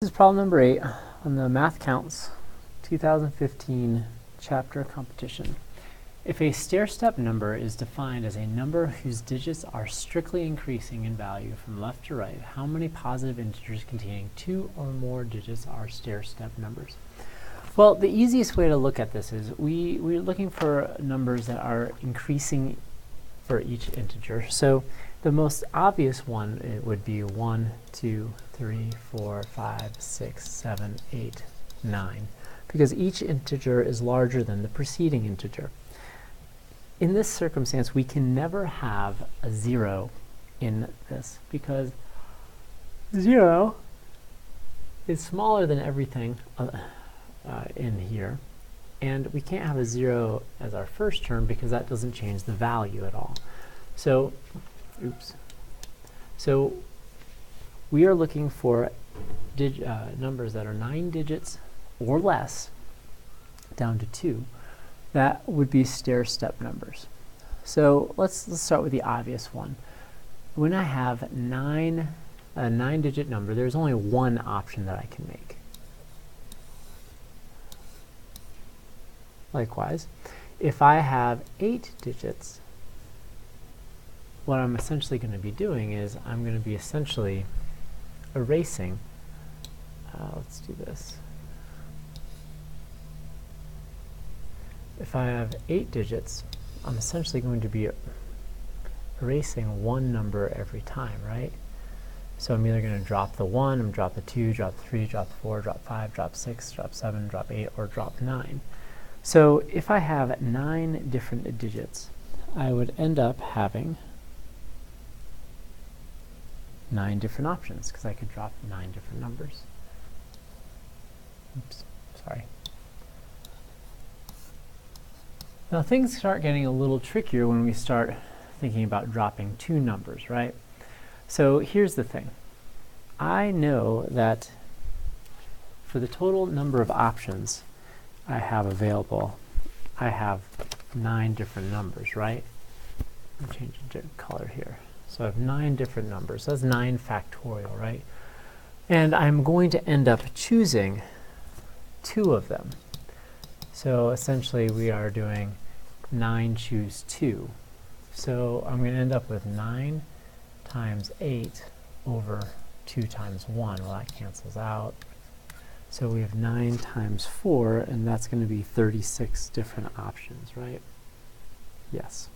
This is problem number 8 on the Math Counts 2015 chapter competition. If a stair-step number is defined as a number whose digits are strictly increasing in value from left to right, how many positive integers containing 2 or more digits are stair-step numbers? Well, the easiest way to look at this is we're looking for numbers that are increasing for each integer. So the most obvious one would be 1, 2, 3, 4, 5, 6, 7, 8, 9, because each integer is larger than the preceding integer. In this circumstance, we can never have a 0 in this, because 0 is smaller than everything in here, and we can't have a 0 as our first term because that doesn't change the value at all. So, So we are looking for numbers that are 9 digits or less, down to 2. That would be stair-step numbers. So let's start with the obvious one. When I have a 9-digit number, there's only one option that I can make. Likewise, if I have 8 digits, what I'm essentially going to be doing is I'm going to be essentially erasing. Let's do this. If I have 8 digits, I'm essentially going to be erasing one number every time, right? So I'm either going to drop the 1, I'm going to drop the 2, drop the 3, drop the 4, drop 5, drop 6, drop 7, drop 8, or drop 9. So if I have 9 different digits, I would end up having 9 different options, because I could drop 9 different numbers. Oops, sorry. Now things start getting a little trickier when we start thinking about dropping 2 numbers, right? So here's the thing. I know that for the total number of options I have available, I have 9 different numbers, right? I'll change the color here. So I have 9 different numbers. That's 9 factorial, right? And I'm going to end up choosing 2 of them. So essentially we are doing 9 choose 2. So I'm going to end up with 9 times 8 over 2 times 1. Well, that cancels out. So we have 9 times 4, and that's going to be 36 different options, right? Yes.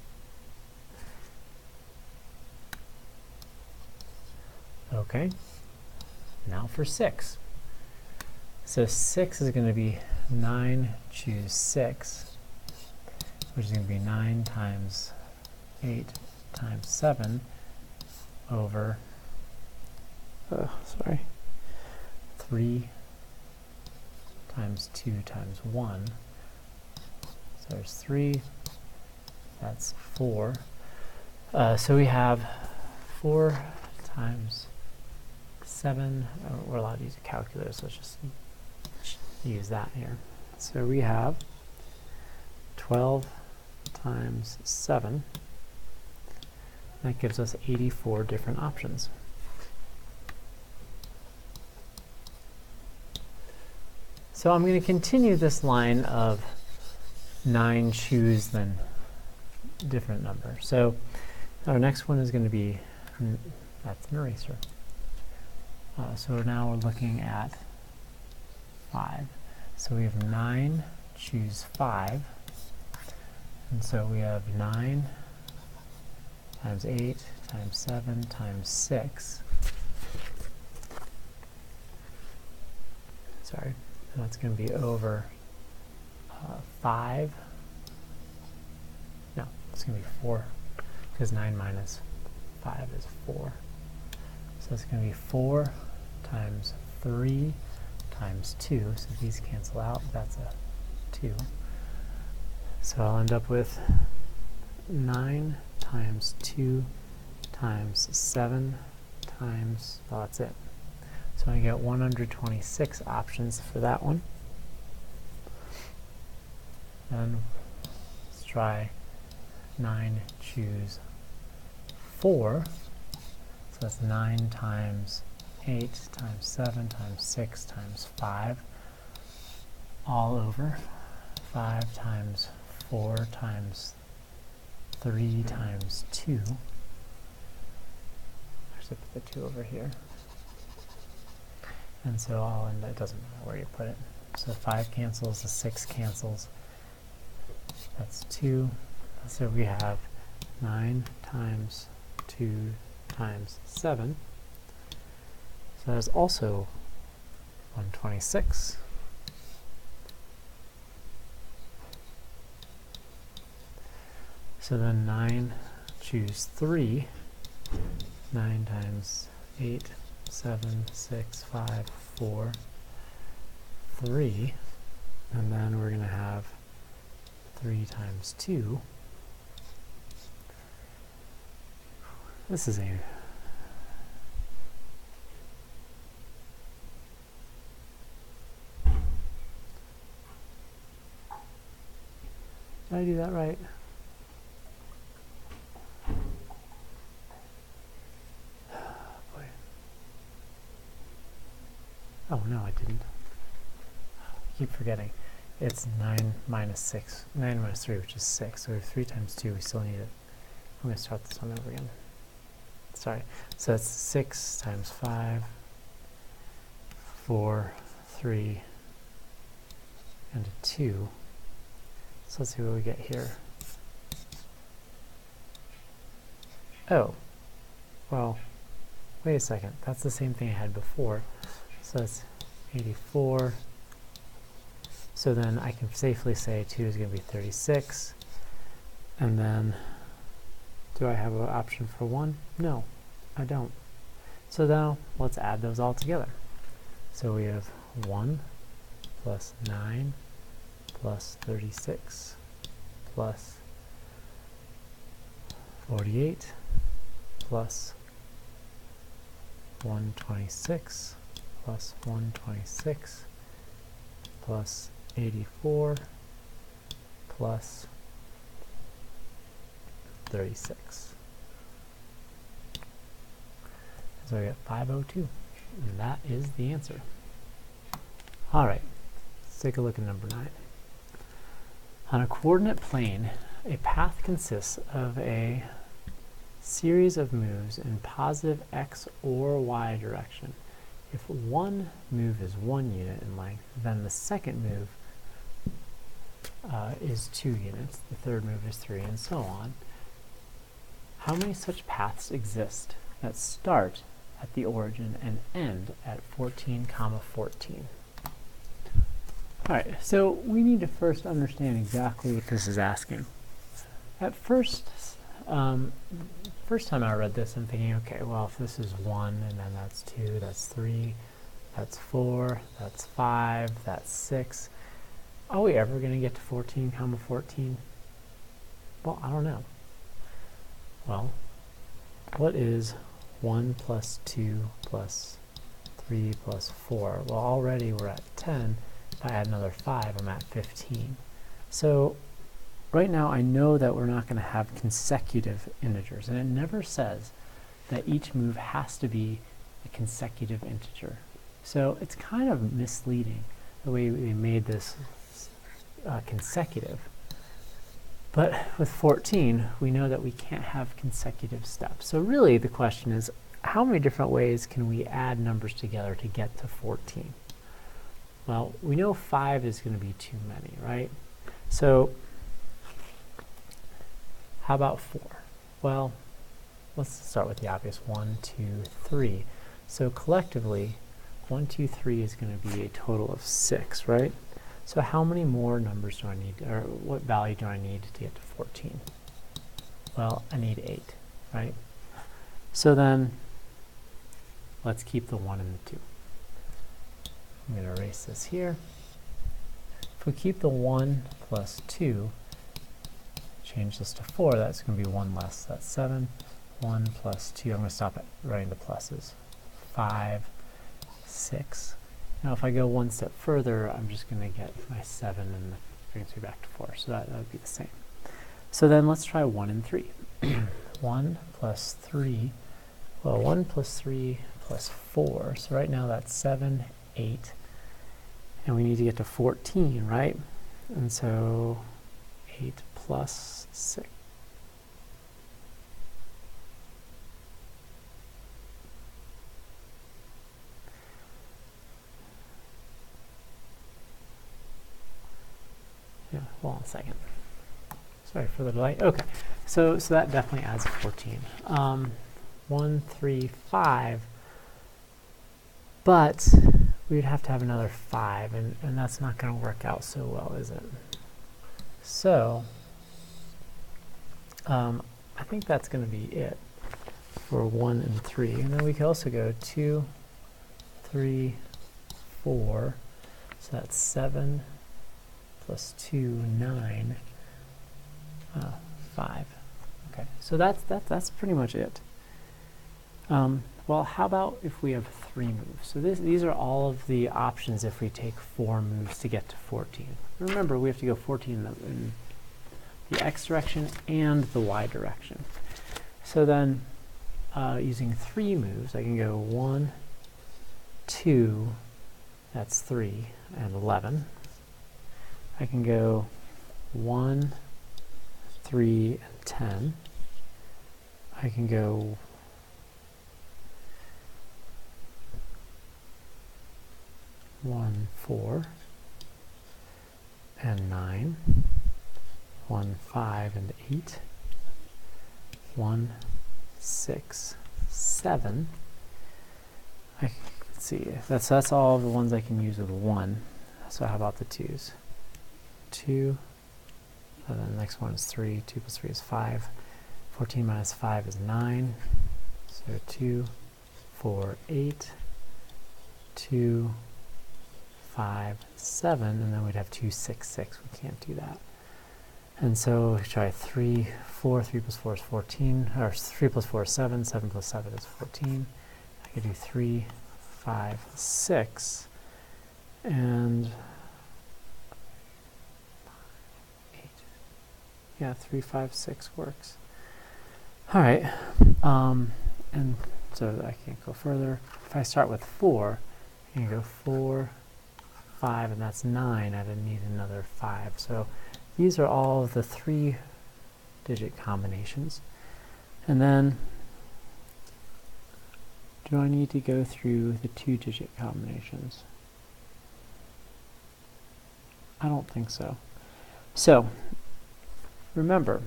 Okay, now for 6. So 6 is going to be 9 choose 6, which is going to be 9 times 8 times 7 over 3 times 2 times 1. So there's 3, that's 4. So we have 4 times 7, we're allowed to use a calculator, so let's just use that here. So we have 12 times 7. That gives us 84 different options. So I'm going to continue this line of 9 choose then different number. So our next one is going to be, that's an eraser. So now we're looking at 5. So we have 9 choose 5. And so we have 9 times 8 times 7 times 6. Sorry, that's going to be over 5. No, it's going to be 4, because 9 minus 5 is 4. So it's going to be 4 times 3 times 2. So these cancel out. That's a 2. So I'll end up with 9 times 2 times 7 times, well, that's it. So I get 126 options for that one. And let's try 9 choose 4. So that's 9 times 8 times 7 times 6 times 5 all over 5 times 4 times 3 times 2. Actually put the 2 over here. And so I'll end, it doesn't matter where you put it. So 5 cancels, the 6 cancels. That's 2. So we have 9 times 2 times 7. So that is also 126. So then 9, choose 3. 9 times 8, 7, 6, 5, 4, 3. And then we're going to have 3 times 2. This is a did I do that right? Boy. Oh no, I didn't. I keep forgetting. It's 9 minus 6. 9 minus 3, which is 6. So we have 3 times 2, we still need it. I'm going to start this one over again. Sorry. So it's 6 times 5, 4, 3, and a 2. So let's see what we get here. Oh, well, wait a second. That's the same thing I had before. So it's 84. So then I can safely say 2 is going to be 36. And then, do I have an option for 1? No, I don't. So now, let's add those all together. So we have 1 plus 9 plus 36 plus 48 plus 126 plus 126 plus 84 plus 36. So we get 502, and that is the answer. All right, let's take a look at number 9. On a coordinate plane, a path consists of a series of moves in positive x or y direction. If one move is 1 unit in length, then the second move is 2 units, the third move is 3, and so on. How many such paths exist that start at the origin and end at 14, 14? Alright, so we need to first understand exactly what this is asking. At first, first time I read this, I'm thinking, okay, well, if this is 1, and then that's 2, that's 3, that's 4, that's 5, that's 6. Are we ever going to get to 14, 14? Well, I don't know. Well, what is 1 plus 2 plus 3 plus 4? Well, already we're at 10. If I add another 5, I'm at 15. So right now I know that we're not going to have consecutive integers, and it never says that each move has to be a consecutive integer. So it's kind of misleading the way we made this consecutive. But with 14, we know that we can't have consecutive steps. So really the question is, how many different ways can we add numbers together to get to 14? Well, we know 5 is going to be too many, right? So how about 4? Well, let's start with the obvious 1, 2, 3. So collectively, 1, 2, 3 is going to be a total of 6, right? So how many more numbers do I need, or what value do I need to get to 14? Well, I need 8, right? So then, let's keep the 1 and the 2. I'm going to erase this here. If we keep the 1 plus 2, change this to 4, that's going to be 1 less. That's 7. 1 plus 2, I'm going to stop at writing the pluses. 5, 6. Now if I go one step further, I'm just going to get my 7 and it brings me back to 4. So that would be the same. So then let's try 1 and 3. 1 plus 3. Well, 1 plus 3 plus 4. So right now that's 7, 8. And we need to get to 14, right? And so 8 plus 6. Yeah, hold on a second. Sorry for the delay. Okay, so that definitely adds 14. 1, 3, 5. But we would have to have another 5, and that's not going to work out so well, is it? So I think that's going to be it for 1 and 3. And then we can also go 2, 3, 4. So that's 7 plus 2, 9, 5. Okay, so that's pretty much it. Well, how about if we have 3 moves? So these are all of the options if we take 4 moves to get to 14. Remember, we have to go 14 in the x direction and the y direction. So then, using 3 moves, I can go 1, 2, that's 3, and 11. I can go 1, 3, and 10. I can go 1, 4, and 9, 1, 5, and 8, 1, 6, 7. Let's see, that's all the ones I can use with 1. So how about the 2s? 2, and then the next one is 3. 2 plus 3 is 5. 14 minus 5 is 9. So 2, 4, 8, 2, 5, 7, and then we'd have 2, 6, 6. We can't do that. And so we try 3, 4. 3 plus 4 is 14, or 3 plus 4 is 7. 7 plus 7 is 14. I could do 3, 5, 6, and 8. Yeah, 3, 5, 6 works. All right, and so I can't go further. If I start with 4, I can go 4, 5, and that's 9. I didn't need another 5. So these are all of the 3-digit combinations. And then, do I need to go through the 2-digit combinations? I don't think so. So, remember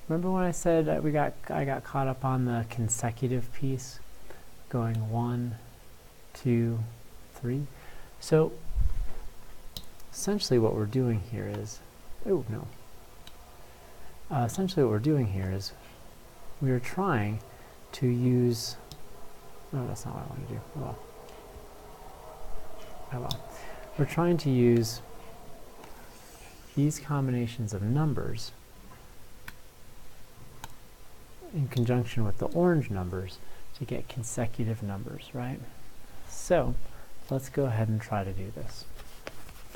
when I said that I got caught up on the consecutive piece, going 1, 2, 3? So, essentially what we're doing here is, essentially what we're doing here is we are trying to use, no, that's not what I want to do. Oh well. We're trying to use these combinations of numbers in conjunction with the orange numbers to get consecutive numbers, right? So let's go ahead and try to do this.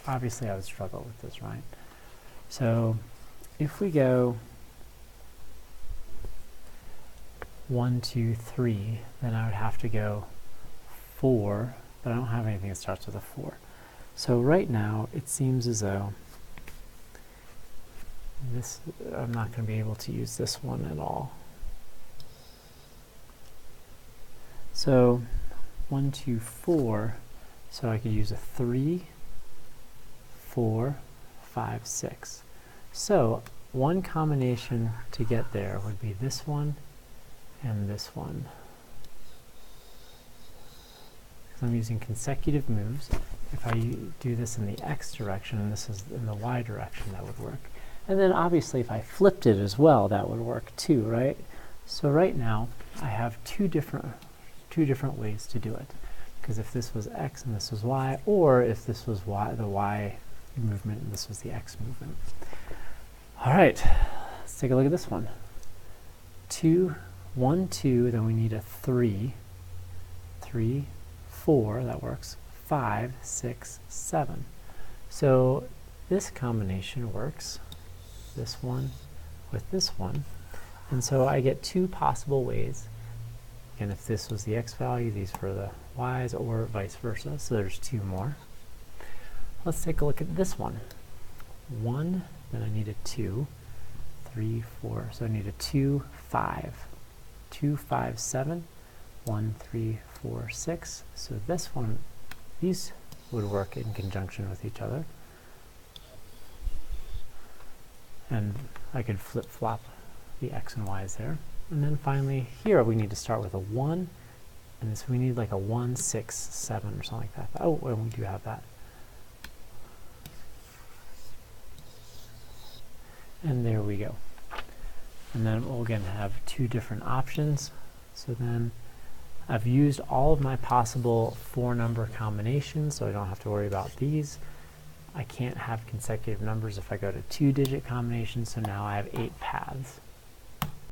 Obviously I would struggle with this, right? So if we go 1, 2, 3, then I would have to go 4, but I don't have anything that starts with a 4. So right now it seems as though I'm not going to be able to use this one at all. So 1, 2, 4, so I could use a 3, 4, 5, 6. So one combination to get there would be this one and this one. I'm using consecutive moves. If I do this in the x direction and this is in the y direction, that would work. And then obviously if I flipped it as well, that would work too, right? So right now I have two different ways to do it. Because if this was x and this was y, or if this was y, the y movement and this was the x movement. All right, let's take a look at this one. 2, 1, 2, then we need a 3, 3, 4, that works, 5, 6, 7. So this combination works, this one with this one. And so I get two possible ways Again, if this was the x value, these were the y's, or vice versa. So there's 2 more. Let's take a look at this one. 1, then I need a 2, 3, 4. So I need a 2, 5. 2, 5, 7. 1, 3, 4, 6. So this one, these would work in conjunction with each other. And I could flip-flop the x and y's there. And then finally, here we need to start with a 1. And so we need like a 1, 6, 7 or something like that. Oh, and we do have that. And there we go. And then we'll again have 2 different options. So then I've used all of my possible 4-number combinations, so I don't have to worry about these. I can't have consecutive numbers if I go to 2-digit combinations, so now I have 8 paths.